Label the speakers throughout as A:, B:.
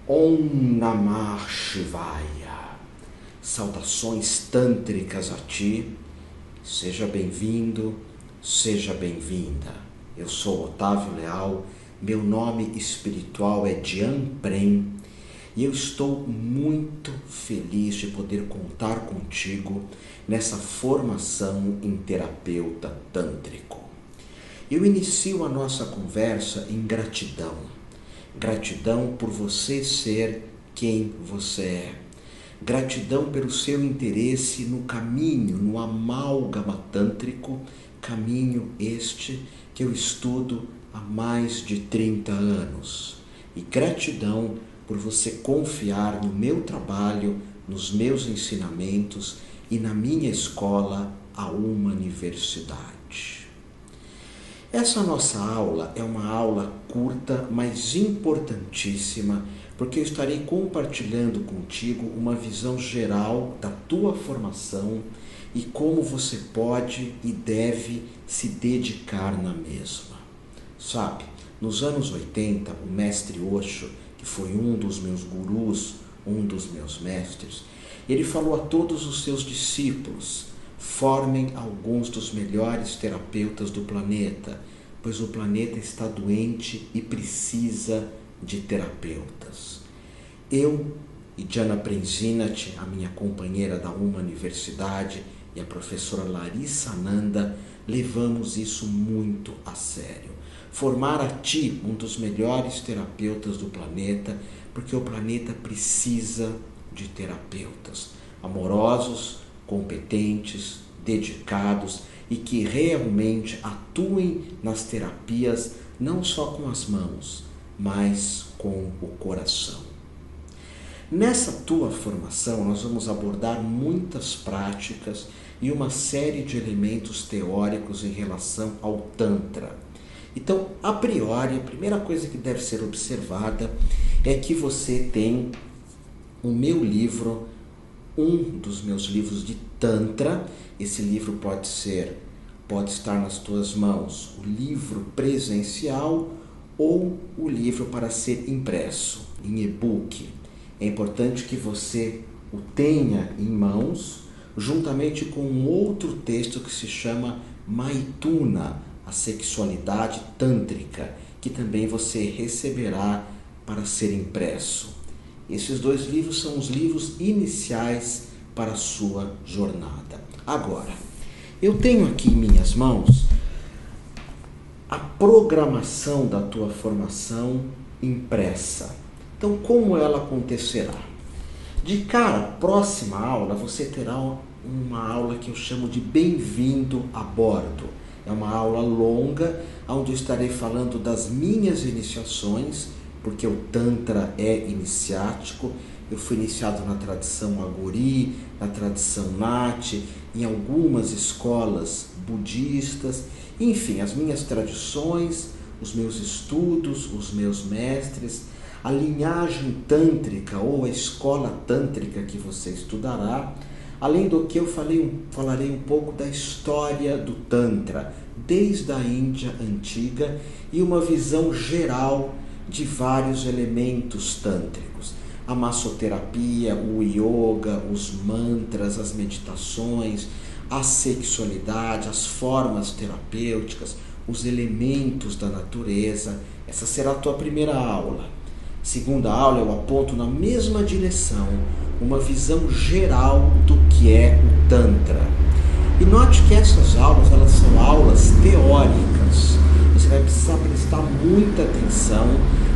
A: Om Namah Shivaya. Saudações tântricas a ti. Seja bem-vindo, seja bem-vinda. Eu sou Otávio Leal, meu nome espiritual é Dian Prem e eu estou muito feliz de poder contar contigo nessa formação em terapeuta tântrico. Eu inicio a nossa conversa em gratidão. Gratidão por você ser quem você é. Gratidão pelo seu interesse no caminho, no amálgama tântrico, caminho este que eu estudo há mais de 30 anos. E gratidão por você confiar no meu trabalho, nos meus ensinamentos e na minha escola, a Uma Universidade. Essa nossa aula é uma aula curta, mas importantíssima, porque eu estarei compartilhando contigo uma visão geral da tua formação e como você pode e deve se dedicar na mesma. Sabe, nos anos 80, o mestre Osho, que foi um dos meus gurus, um dos meus mestres, ele falou a todos os seus discípulos: formem alguns dos melhores terapeutas do planeta, pois o planeta está doente e precisa de terapeutas. Eu e Jana Premzinat, a minha companheira da Uma Universidade, e a professora Larissa Ananda, levamos isso muito a sério. Formar a ti um dos melhores terapeutas do planeta, porque o planeta precisa de terapeutas amorosos, competentes, dedicados e que realmente atuem nas terapias não só com as mãos, mas com o coração. Nessa tua formação, nós vamos abordar muitas práticas e uma série de elementos teóricos em relação ao Tantra. Então, a priori, a primeira coisa que deve ser observada é que você tem o meu livro, um dos meus livros de Tantra. Esse livro pode estar nas tuas mãos, o livro presencial ou o livro para ser impresso, em e-book. É importante que você o tenha em mãos, juntamente com um outro texto que se chama Maituna, a sexualidade tântrica, que também você receberá para ser impresso. Esses dois livros são os livros iniciais para a sua jornada. Agora, eu tenho aqui em minhas mãos a programação da tua formação impressa. Então, como ela acontecerá? De cara, próxima aula, você terá uma aula que eu chamo de Bem-vindo a Bordo. É uma aula longa, onde eu estarei falando das minhas iniciações, porque o Tantra é iniciático. Eu fui iniciado na tradição Agori, na tradição Nati, em algumas escolas budistas, enfim, as minhas tradições, os meus estudos, os meus mestres, a linhagem tântrica ou a escola tântrica que você estudará, além do que eu falarei um pouco da história do Tantra, desde a Índia antiga, e uma visão geral de vários elementos tântricos. A massoterapia, o yoga, os mantras, as meditações, a sexualidade, as formas terapêuticas, os elementos da natureza. Essa será a tua primeira aula. Segunda aula, eu aponto na mesma direção uma visão geral do que é o Tantra. E note que essas aulas, elas são aulas teóricas. Você vai precisar prestar muita atenção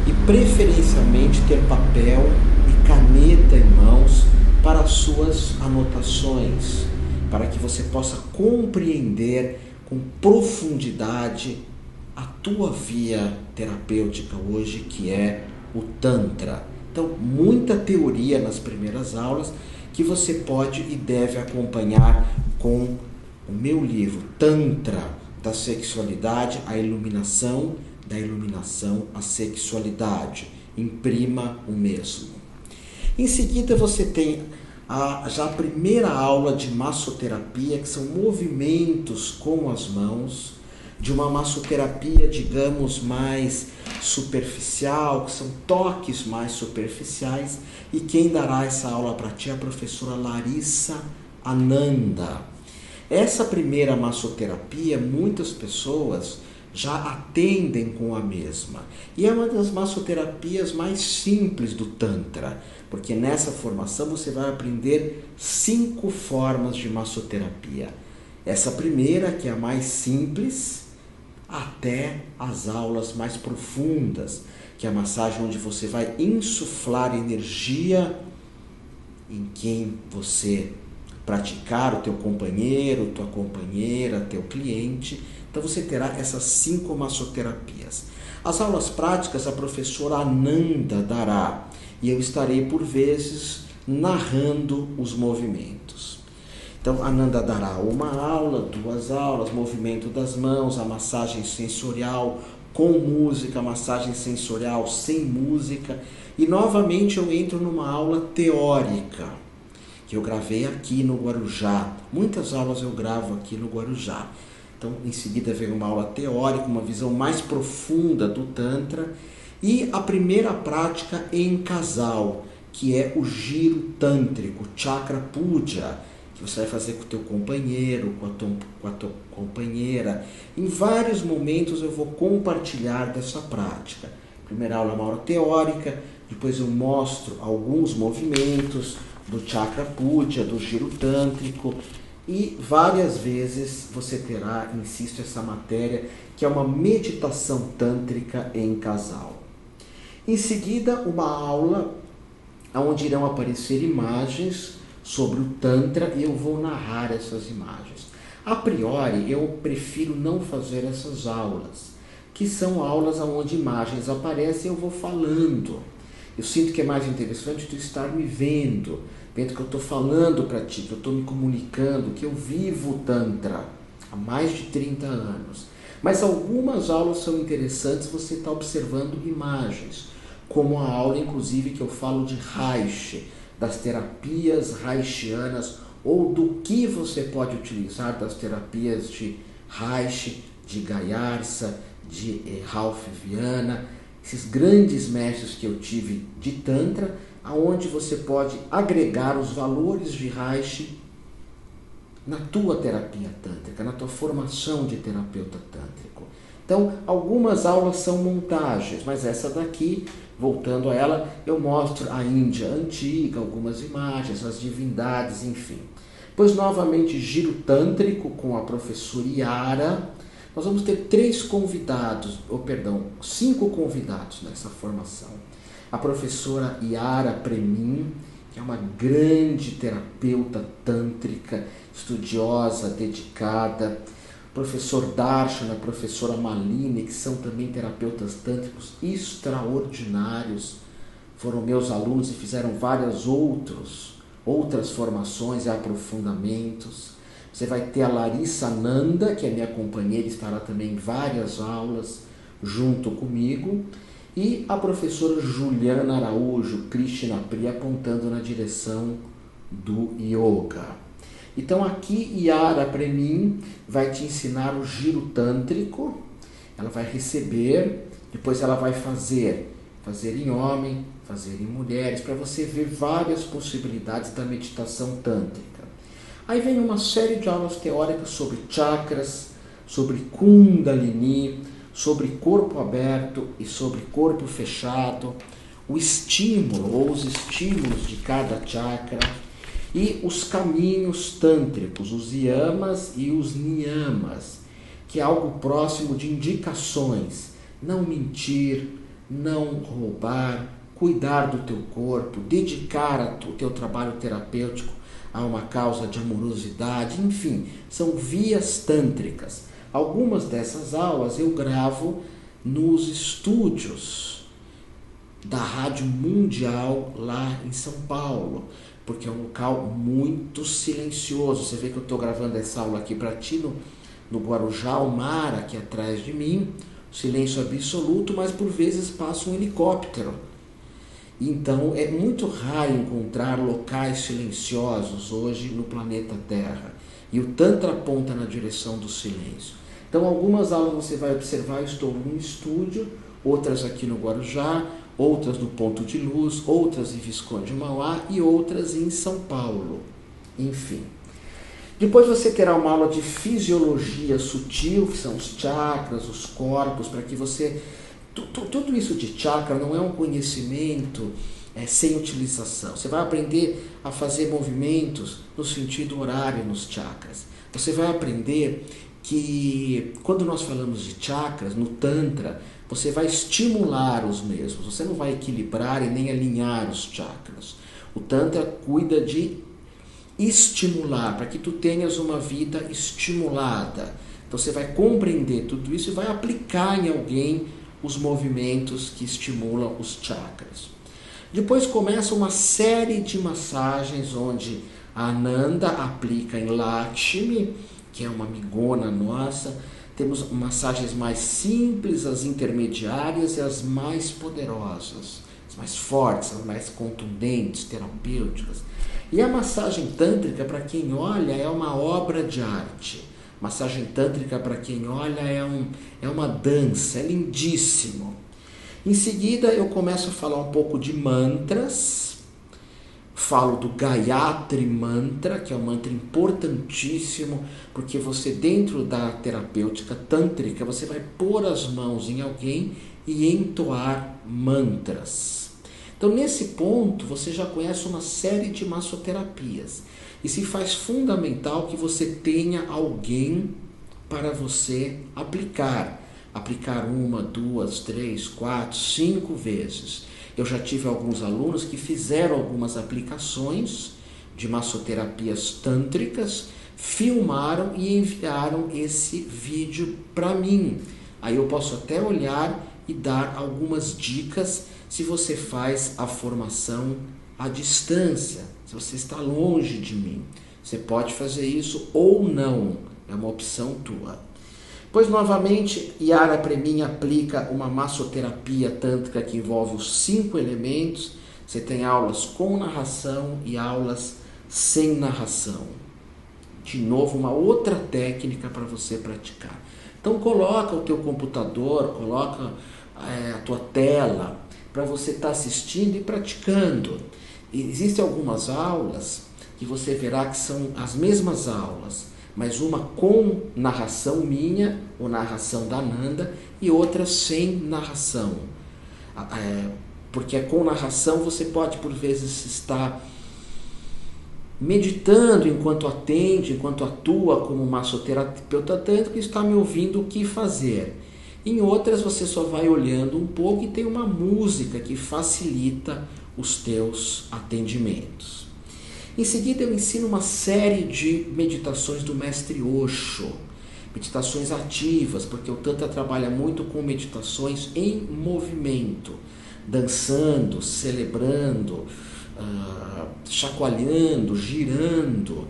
A: e preferencialmente ter papel e caneta em mãos para as suas anotações, para que você possa compreender com profundidade a tua via terapêutica hoje, que é o Tantra. Então, muita teoria nas primeiras aulas que você pode e deve acompanhar com o meu livro Tantra, da sexualidade à iluminação, da iluminação à sexualidade. Imprima o mesmo. Em seguida, você tem já a primeira aula de massoterapia, que são movimentos com as mãos, de uma massoterapia, digamos, mais superficial, que são toques mais superficiais. E quem dará essa aula para ti é a professora Larissa Ananda. Essa primeira massoterapia, muitas pessoas já atendem com a mesma. E é uma das massoterapias mais simples do Tantra, porque nessa formação você vai aprender 5 formas de massoterapia. Essa primeira, que é a mais simples, até as aulas mais profundas, que é a massagem onde você vai insuflar energia em quem você praticar, o teu companheiro, tua companheira, teu cliente. Então você terá essas 5 massoterapias. As aulas práticas a professora Ananda dará, e eu estarei por vezes narrando os movimentos. Então Ananda dará uma aula, 2 aulas, movimento das mãos, a massagem sensorial com música, a massagem sensorial sem música, e novamente eu entro numa aula teórica, que eu gravei aqui no Guarujá. Muitas aulas eu gravo aqui no Guarujá. Então, em seguida vem uma aula teórica, uma visão mais profunda do Tantra, e a primeira prática em casal, que é o giro tântrico, Chakra Puja, que você vai fazer com o teu companheiro, com a tua companheira. Em vários momentos eu vou compartilhar dessa prática. Primeira aula é uma aula teórica, depois eu mostro alguns movimentos do Chakra Puja, do giro tântrico, e várias vezes você terá, insisto, essa matéria, que é uma meditação tântrica em casal. Em seguida, uma aula onde irão aparecer imagens sobre o Tantra e eu vou narrar essas imagens. A priori, eu prefiro não fazer essas aulas, que são aulas onde imagens aparecem e eu vou falando. Eu sinto que é mais interessante tu estar me vendo que eu estou falando para ti, que eu estou me comunicando, que eu vivo o Tantra há mais de 30 anos. Mas algumas aulas são interessantes você estar observando imagens, como a aula, inclusive, que eu falo de Reishi, das terapias reichianas, ou do que você pode utilizar das terapias de Reishi, de Gayarsa, de Ralph Viana, esses grandes mestres que eu tive de Tantra, aonde você pode agregar os valores de Reishi na tua terapia tântrica, na tua formação de terapeuta tântrico. Então, algumas aulas são montagens, mas essa daqui, voltando a ela, eu mostro a Índia antiga, algumas imagens, as divindades, enfim. Pois, novamente, giro tântrico com a professora Yara. Nós vamos ter 5 convidados nessa formação. A professora Yara Premin, que é uma grande terapeuta tântrica, estudiosa, dedicada. Professor Darshana, a professora Malini, que são também terapeutas tântricos extraordinários. Foram meus alunos e fizeram várias outras formações e aprofundamentos. Você vai ter a Larissa Ananda, que é minha companheira, estará também em várias aulas junto comigo. E a professora Juliana Araújo, Krishna Priya, apontando na direção do yoga. Então aqui Yara Premin vai te ensinar o giro tântrico, ela vai receber, depois ela vai fazer em homem, fazer em mulheres, para você ver várias possibilidades da meditação tântrica. Aí vem uma série de aulas teóricas sobre chakras, sobre Kundalini, sobre corpo aberto e sobre corpo fechado, o estímulo ou os estímulos de cada chakra e os caminhos tântricos, os yamas e os niyamas, que é algo próximo de indicações. Não mentir, não roubar, cuidar do teu corpo, dedicar o teu trabalho terapêutico a uma causa de amorosidade, enfim, são vias tântricas. Algumas dessas aulas eu gravo nos estúdios da Rádio Mundial lá em São Paulo, porque é um local muito silencioso. Você vê que eu estou gravando essa aula aqui para ti no Guarujá, o mar aqui atrás de mim, silêncio absoluto, mas por vezes passa um helicóptero. Então é muito raro encontrar locais silenciosos hoje no planeta Terra. E o Tantra aponta na direção do silêncio. Então, algumas aulas você vai observar, eu estou num estúdio, outras aqui no Guarujá, outras no Ponto de Luz, outras em Visconde Mauá e outras em São Paulo. Enfim. Depois você terá uma aula de fisiologia sutil, que são os chakras, os corpos, para que você... Tudo isso de chakra não é um conhecimento sem utilização. Você vai aprender a fazer movimentos no sentido horário nos chakras. Você vai aprender que quando nós falamos de chakras, no Tantra, você vai estimular os mesmos. Você não vai equilibrar e nem alinhar os chakras. O Tantra cuida de estimular, para que tu tenhas uma vida estimulada. Então você vai compreender tudo isso e vai aplicar em alguém os movimentos que estimulam os chakras. Depois começa uma série de massagens onde a Ananda aplica em Lakshmi, que é uma amigona nossa. Temos massagens mais simples, as intermediárias e as mais poderosas, as mais fortes, as mais contundentes, terapêuticas. E a massagem tântrica, para quem olha, é uma obra de arte. Massagem tântrica, para quem olha, é uma dança, é lindíssimo. Em seguida, eu começo a falar um pouco de mantras. Falo do Gayatri Mantra, que é um mantra importantíssimo, porque você, dentro da terapêutica tântrica, você vai pôr as mãos em alguém e entoar mantras. Então, nesse ponto, você já conhece uma série de massoterapias. E se faz fundamental que você tenha alguém para você aplicar. Aplicar 1, 2, 3, 4, 5 vezes. Eu já tive alguns alunos que fizeram algumas aplicações de massoterapias tântricas, filmaram e enviaram esse vídeo para mim. Aí eu posso até olhar e dar algumas dicas se você faz a formação à distância, se você está longe de mim. Você pode fazer isso ou não, é uma opção tua. Pois, novamente, Yara Premin aplica uma massoterapia tântrica que envolve os 5 elementos. Você tem aulas com narração e aulas sem narração. De novo, uma outra técnica para você praticar. Então, coloca o teu computador, coloca a tua tela para você estar assistindo e praticando. Existem algumas aulas que você verá que são as mesmas aulas, mas uma com narração minha, ou narração da Ananda, e outra sem narração. Porque com narração você pode, por vezes, estar meditando enquanto atende, enquanto atua como massoterapeuta tântrico, e está me ouvindo o que fazer. Em outras você só vai olhando um pouco e tem uma música que facilita os teus atendimentos. Em seguida eu ensino uma série de meditações do mestre Osho, meditações ativas, porque o Tantra trabalha muito com meditações em movimento, dançando, celebrando, chacoalhando, girando.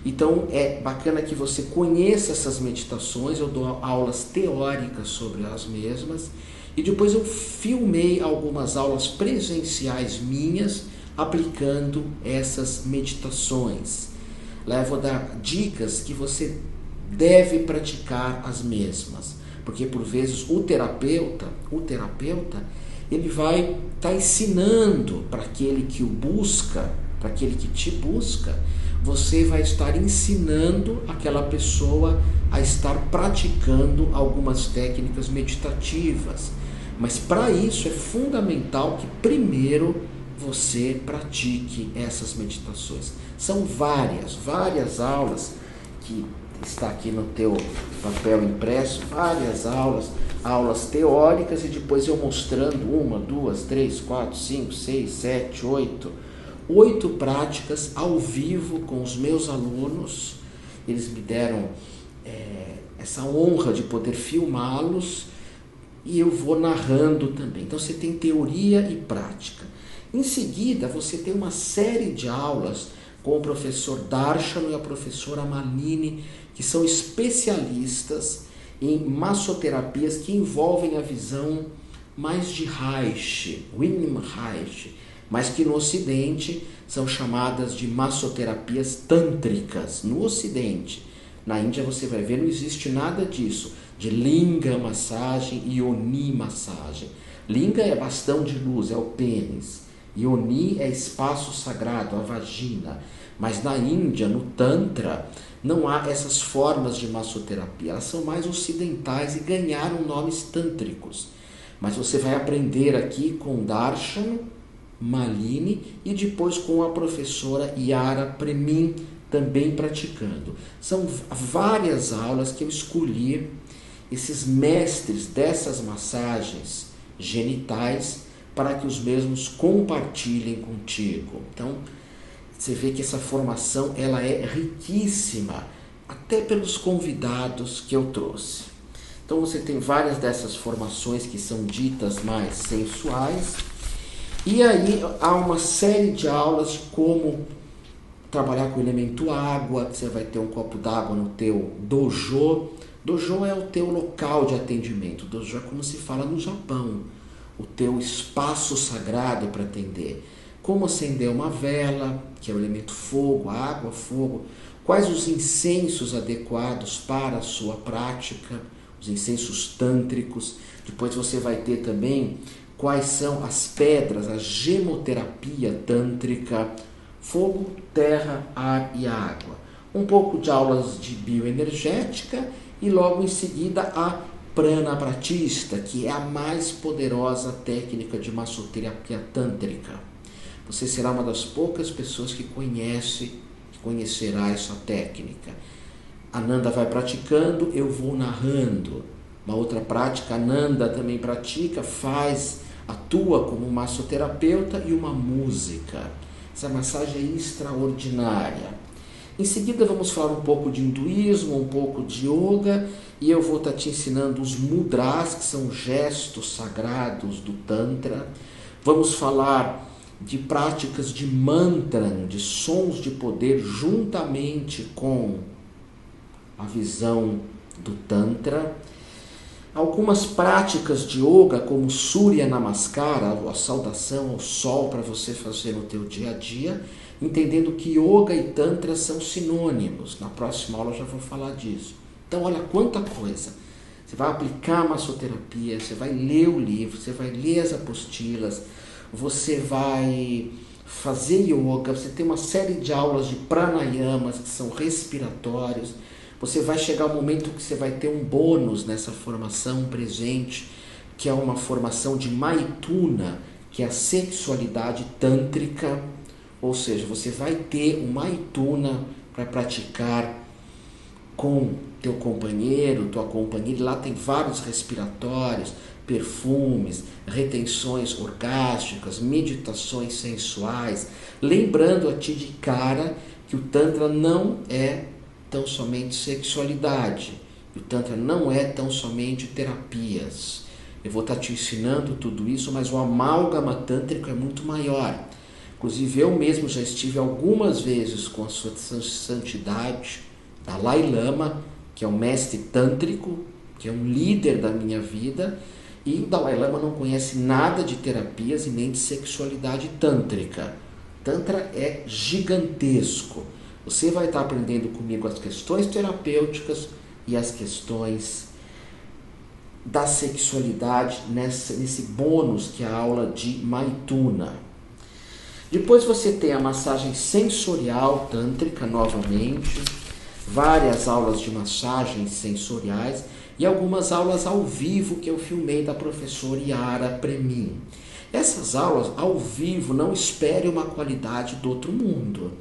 A: Então é bacana que você conheça essas meditações, eu dou aulas teóricas sobre as mesmas, e depois eu filmei algumas aulas presenciais minhas, aplicando essas meditações. Levo a dar dicas que você deve praticar as mesmas, porque por vezes o terapeuta, ele vai estar ensinando para aquele que o busca, para aquele que te busca, você vai estar ensinando aquela pessoa a estar praticando algumas técnicas meditativas. Mas para isso é fundamental que primeiro você pratique essas meditações. São várias aulas que está aqui no teu papel impresso, várias aulas teóricas, e depois eu mostrando 1, 2, 3, 4, 5, 6, 7, 8 práticas ao vivo com os meus alunos. Eles me deram essa honra de poder filmá-los, e eu vou narrando também. Então você tem teoria e prática. Em seguida, você tem uma série de aulas com o professor Darshana e a professora Malini, que são especialistas em massoterapias que envolvem a visão mais de Reich, Wilhelm Reich, mas que no Ocidente são chamadas de massoterapias tântricas. No Ocidente, na Índia você vai ver, não existe nada disso. de Linga massagem e Yoni massagem. Linga é bastão de luz, é o pênis. Yoni é espaço sagrado, a vagina. Mas na Índia, no Tantra, não há essas formas de massoterapia. Elas são mais ocidentais e ganharam nomes tântricos. Mas você vai aprender aqui com Darshan Malini e depois com a professora Yara Premin, também praticando. São várias aulas que eu escolhi esses mestres dessas massagens genitais para que os mesmos compartilhem contigo. Então, você vê que essa formação ela é riquíssima, até pelos convidados que eu trouxe. Então você tem várias dessas formações que são ditas mais sensuais, e aí há uma série de aulas como trabalhar com o elemento água. Você vai ter um copo d'água no teu dojo. Dojo é o teu local de atendimento. Dojo é como se fala no Japão, o teu espaço sagrado para atender. Como acender uma vela, que é o elemento fogo, água, fogo. Quais os incensos adequados para a sua prática, os incensos tântricos. Depois você vai ter também quais são as pedras, a gemoterapia tântrica, fogo, terra, ar e água. Um pouco de aulas de bioenergética e logo em seguida a Pranapratista, que é a mais poderosa técnica de massoterapia tântrica. Você será uma das poucas pessoas que conhecerá essa técnica. A Nanda vai praticando, eu vou narrando. Uma outra prática, a Nanda também pratica, atua como massoterapeuta e uma música. Essa massagem é extraordinária. Em seguida vamos falar um pouco de hinduísmo, um pouco de yoga, e eu vou estar te ensinando os mudras, que são gestos sagrados do Tantra. Vamos falar de práticas de mantra, de sons de poder, juntamente com a visão do Tantra. Algumas práticas de yoga, como Surya Namaskara, a saudação ao sol para você fazer no teu dia a dia, entendendo que yoga e Tantra são sinônimos. Na próxima aula eu já vou falar disso. Então olha quanta coisa. Você vai aplicar a massoterapia, você vai ler o livro, você vai ler as apostilas, você vai fazer yoga, você tem uma série de aulas de pranayamas que são respiratórios. Você vai chegar um momento que você vai ter um bônus nessa formação presente, que é uma formação de Maituna, que é a sexualidade tântrica, ou seja, você vai ter um Maituna para praticar com teu companheiro, tua companheira. Lá tem vários respiratórios, perfumes, retenções orgásticas, meditações sensuais, lembrando a ti de cara que o Tantra não é tão somente sexualidade, o Tantra não é tão somente terapias. Eu vou estar te ensinando tudo isso, mas o amálgama tântrico é muito maior. Inclusive eu mesmo já estive algumas vezes com a sua santidade Dalai Lama, que é um mestre tântrico, que é um líder da minha vida, e o Dalai Lama não conhece nada de terapias e nem de sexualidade tântrica. Tantra é gigantesco. Você vai estar aprendendo comigo as questões terapêuticas e as questões da sexualidade nesse bônus que é a aula de Maituna. Depois você tem a massagem sensorial tântrica novamente, várias aulas de massagens sensoriais e algumas aulas ao vivo que eu filmei da professora Yara Premin. Essas aulas ao vivo, não espere uma qualidade do outro mundo.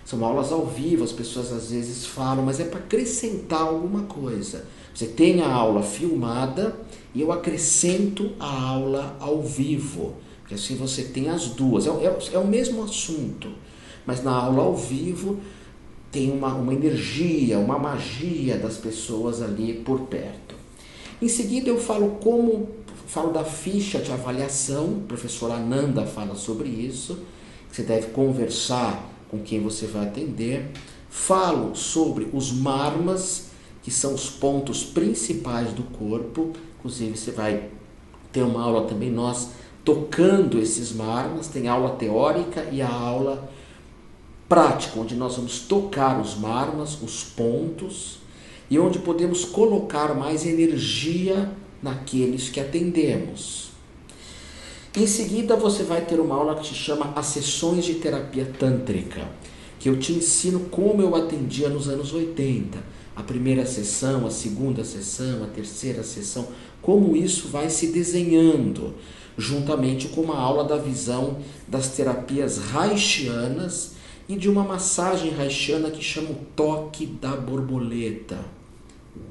A: São aulas ao vivo, as pessoas às vezes falam, mas é para acrescentar alguma coisa. Você tem a aula filmada e eu acrescento a aula ao vivo, porque assim você tem as duas. É o mesmo assunto, mas na aula ao vivo tem uma energia, uma magia das pessoas ali por perto. Em seguida eu falo da ficha de avaliação, a professora Ananda fala sobre isso, você deve conversar com quem você vai atender. Falo sobre os marmas, que são os pontos principais do corpo. Inclusive você vai ter uma aula também nós tocando esses marmas. Tem a aula teórica e a aula prática, onde nós vamos tocar os marmas, os pontos. e onde podemos colocar mais energia naqueles que atendemos. Em seguida, você vai ter uma aula que se chama As Sessões de Terapia Tântrica, que eu te ensino como eu atendia nos anos 80. A primeira sessão, a segunda sessão, a terceira sessão, como isso vai se desenhando, juntamente com uma aula da visão das terapias haitianas e de uma massagem haitiana que chama o toque da borboleta.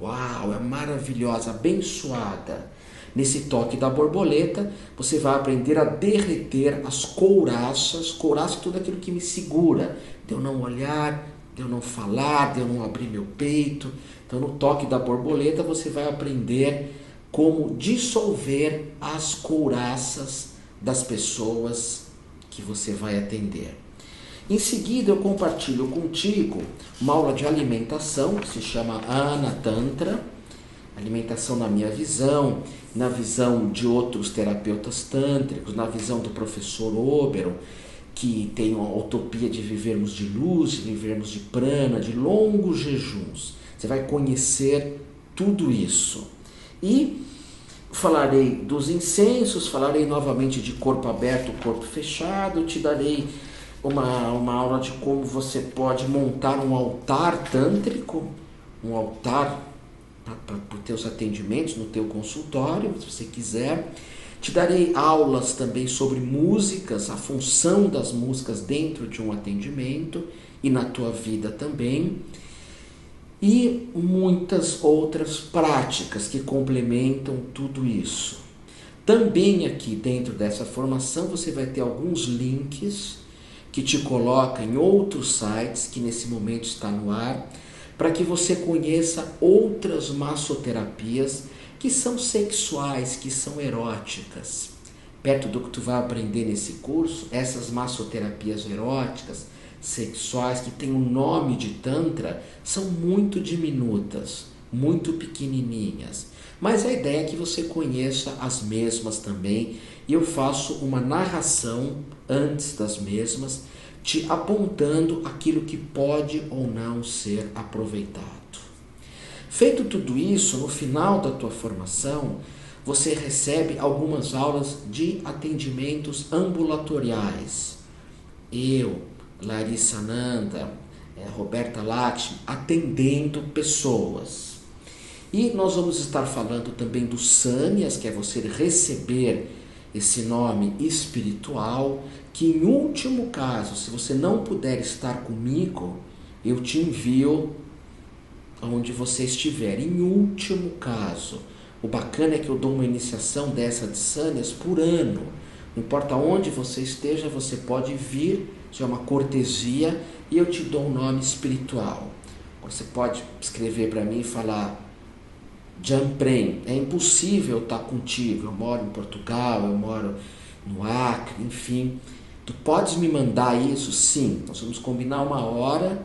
A: Uau, é maravilhosa, abençoada. Nesse toque da borboleta, você vai aprender a derreter as couraças. Couraça é tudo aquilo que me segura, de eu não olhar, de eu não falar, de eu não abrir meu peito. Então, no toque da borboleta, você vai aprender como dissolver as couraças das pessoas que você vai atender. Em seguida, eu compartilho contigo uma aula de alimentação que se chama Anatantra. Alimentação na minha visão, na visão de outros terapeutas tântricos, na visão do professor Oberon, que tem uma utopia de vivermos de luz, de vivermos de prana, de longos jejuns. Você vai conhecer tudo isso. E falarei dos incensos, falarei novamente de corpo aberto, corpo fechado, te darei uma aula de como você pode montar um altar tântrico, um altar para os teus atendimentos no teu consultório, se você quiser. Te darei aulas também sobre músicas, a função das músicas dentro de um atendimento e na tua vida também. E muitas outras práticas que complementam tudo isso. Também aqui dentro dessa formação você vai ter alguns links que te colocam em outros sites que nesse momento está no ar, para que você conheça outras massoterapias que são sexuais, que são eróticas. Perto do que tu vai aprender nesse curso, essas massoterapias eróticas, sexuais, que têm o nome de Tantra, são muito diminutas, muito pequenininhas. Mas a ideia é que você conheça as mesmas também, e eu faço uma narração antes das mesmas, te apontando aquilo que pode ou não ser aproveitado. Feito tudo isso, no final da tua formação, você recebe algumas aulas de atendimentos ambulatoriais. Eu, Larissa Nanda, Roberta Lakshmi, atendendo pessoas. E nós vamos estar falando também do Sanyas, que é você receber esse nome espiritual, que em último caso, se você não puder estar comigo, eu te envio aonde você estiver. Em último caso, o bacana é que eu dou uma iniciação dessa de Sanyas por ano. Não importa onde você esteja, você pode vir, isso é uma cortesia, e eu te dou um nome espiritual. Você pode escrever para mim e falar: Jamprem, é impossível estar contigo, eu moro em Portugal, eu moro no Acre, enfim. Tu podes me mandar isso? Sim, nós vamos combinar uma hora,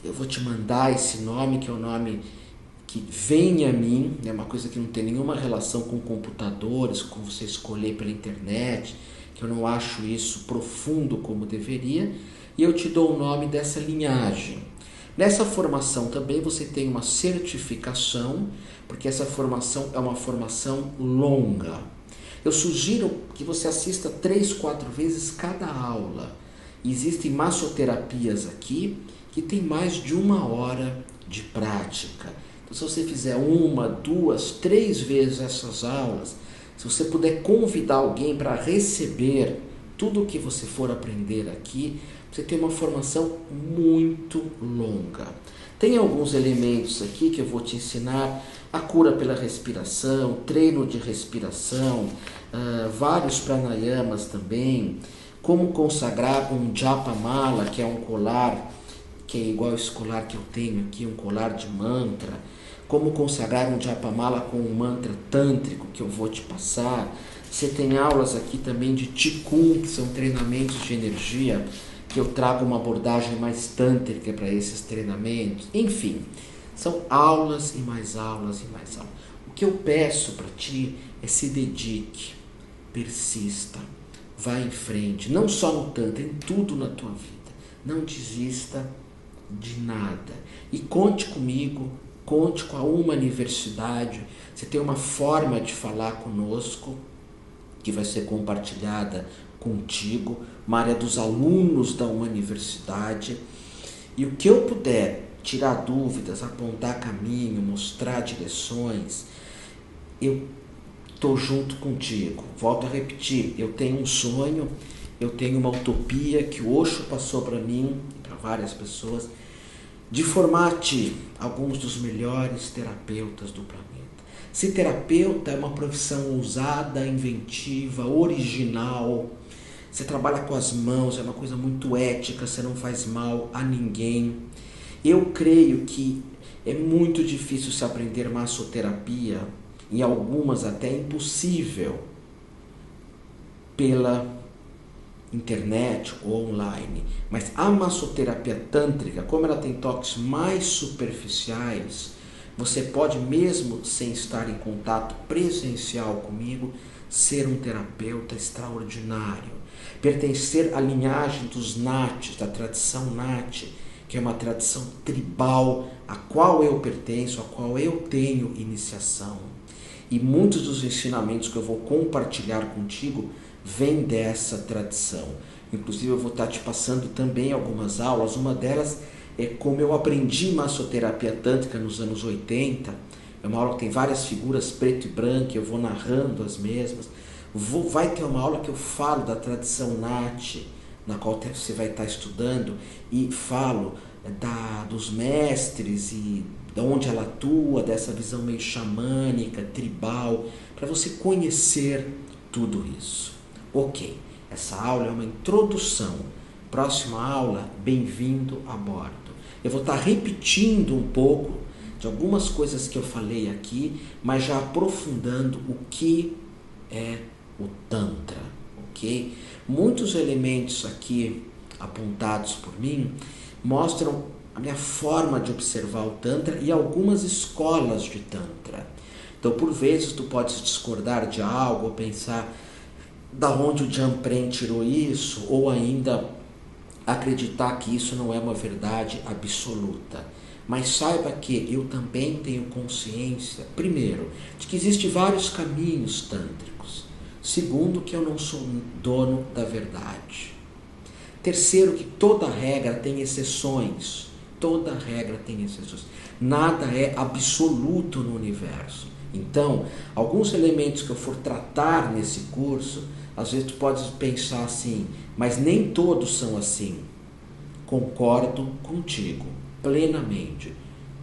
A: eu vou te mandar esse nome, que é um nome que vem a mim, é uma coisa que não tem nenhuma relação com computadores, com você escolher pela internet, que eu não acho isso profundo como deveria, e eu te dou o nome dessa linhagem. Nessa formação também você tem uma certificação, porque essa formação é uma formação longa. Eu sugiro que você assista 3, 4 vezes cada aula. Existem massoterapias aqui que tem mais de 1 hora de prática. Então, se você fizer 1, 2, 3 vezes essas aulas, se você puder convidar alguém para receber tudo o que você for aprender aqui, você tem uma formação muito longa. Tem alguns elementos aqui que eu vou te ensinar: a cura pela respiração, treino de respiração, vários pranayamas também, como consagrar um japamala, que é um colar, que é igual esse colar que eu tenho aqui, um colar de mantra, como consagrar um japamala com um mantra tântrico que eu vou te passar. Você tem aulas aqui também de Qigong, que são treinamentos de energia, que eu trago uma abordagem mais tântrica para esses treinamentos. Enfim, são aulas e mais aulas e mais aulas. O que eu peço para ti é: se dedique, persista, vá em frente, não só no Tantra, em tudo na tua vida. Não desista de nada. E conte comigo, conte com a Uma Universidade. Você tem uma forma de falar conosco que vai ser compartilhada contigo, uma área dos alunos da Uma Universidade. E o que eu puder tirar dúvidas, apontar caminho, mostrar direções, eu estou junto contigo. Volto a repetir, eu tenho um sonho, eu tenho uma utopia que o Osho passou para mim e para várias pessoas, de formar a ti alguns dos melhores terapeutas do planeta. Ser terapeuta é uma profissão ousada, inventiva, original. Você trabalha com as mãos, é uma coisa muito ética, você não faz mal a ninguém. Eu creio que é muito difícil se aprender massoterapia, em algumas até impossível, pela internet ou online. Mas a massoterapia tântrica, como ela tem toques mais superficiais, você pode, mesmo sem estar em contato presencial comigo, ser um terapeuta extraordinário. Pertencer à linhagem dos Naths, da tradição Nath, que é uma tradição tribal, a qual eu pertenço, a qual eu tenho iniciação. E muitos dos ensinamentos que eu vou compartilhar contigo vêm dessa tradição. Inclusive eu vou estar te passando também algumas aulas. Uma delas é como eu aprendi massoterapia tântrica nos anos 80. É uma aula que tem várias figuras preto e branco, eu vou narrando as mesmas. Vai ter uma aula que eu falo da tradição Nath, na qual você vai estar estudando, e falo dos mestres e de onde ela atua, dessa visão meio xamânica, tribal, para você conhecer tudo isso. Ok, essa aula é uma introdução. Próxima aula, bem-vindo a bordo. Eu vou estar repetindo um pouco de algumas coisas que eu falei aqui, mas já aprofundando o que é o Tantra, ok? Muitos elementos aqui apontados por mim mostram a minha forma de observar o Tantra e algumas escolas de Tantra. Então, por vezes, tu podes discordar de algo ou pensar da onde o Jampren tirou isso, ou ainda acreditar que isso não é uma verdade absoluta. Mas saiba que eu também tenho consciência, primeiro, de que existem vários caminhos tântricos. Segundo, que eu não sou dono da verdade. Terceiro, que toda regra tem exceções. Toda regra tem exceções. Nada é absoluto no universo. Então, alguns elementos que eu for tratar nesse curso, às vezes tu podes pensar assim, mas nem todos são assim. Concordo contigo, plenamente.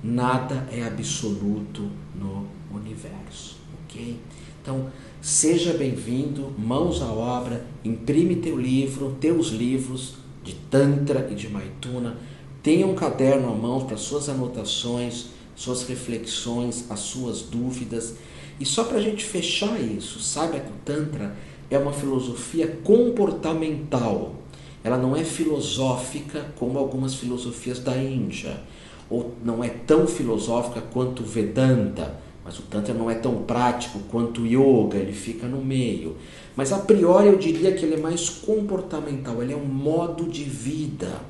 A: Nada é absoluto no universo, ok? Então, seja bem-vindo, mãos à obra, imprime teus livros de Tantra e de Maituna, tenha um caderno à mão para suas anotações, suas reflexões, as suas dúvidas. E só para a gente fechar isso, saiba que o Tantra é uma filosofia comportamental. Ela não é filosófica como algumas filosofias da Índia, ou não é tão filosófica quanto o Vedanta, mas o Tantra não é tão prático quanto o Yoga, ele fica no meio. Mas a priori eu diria que ele é mais comportamental, ele é um modo de vida.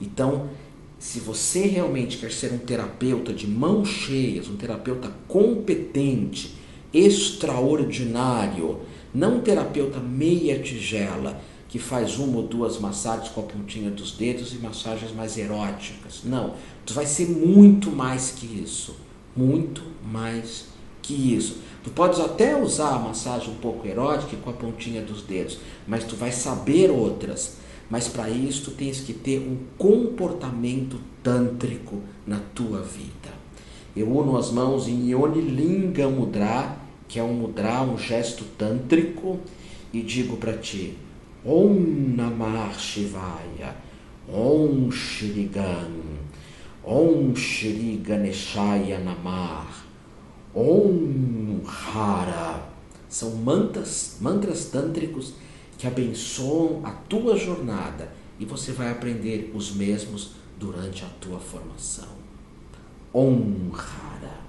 A: Então, se você realmente quer ser um terapeuta de mãos cheias, um terapeuta competente, extraordinário, não um terapeuta meia tigela, que faz uma ou duas massagens com a pontinha dos dedos e massagens mais eróticas. Não, tu vai ser muito mais que isso. Muito mais que isso. Tu podes até usar a massagem um pouco erótica com a pontinha dos dedos, mas tu vai saber outras. Mas para isso tu tens que ter um comportamento tântrico na tua vida. Eu uno as mãos em Yoni Linga Mudra, que é um mudra, um gesto tântrico, e digo para ti, Om Namah Shivaya, Om Shrigan, Om Shri Ganeshaya Namah, Om Hara. São mantras tântricos que abençoam a tua jornada e você vai aprender os mesmos durante a tua formação. Om Hara.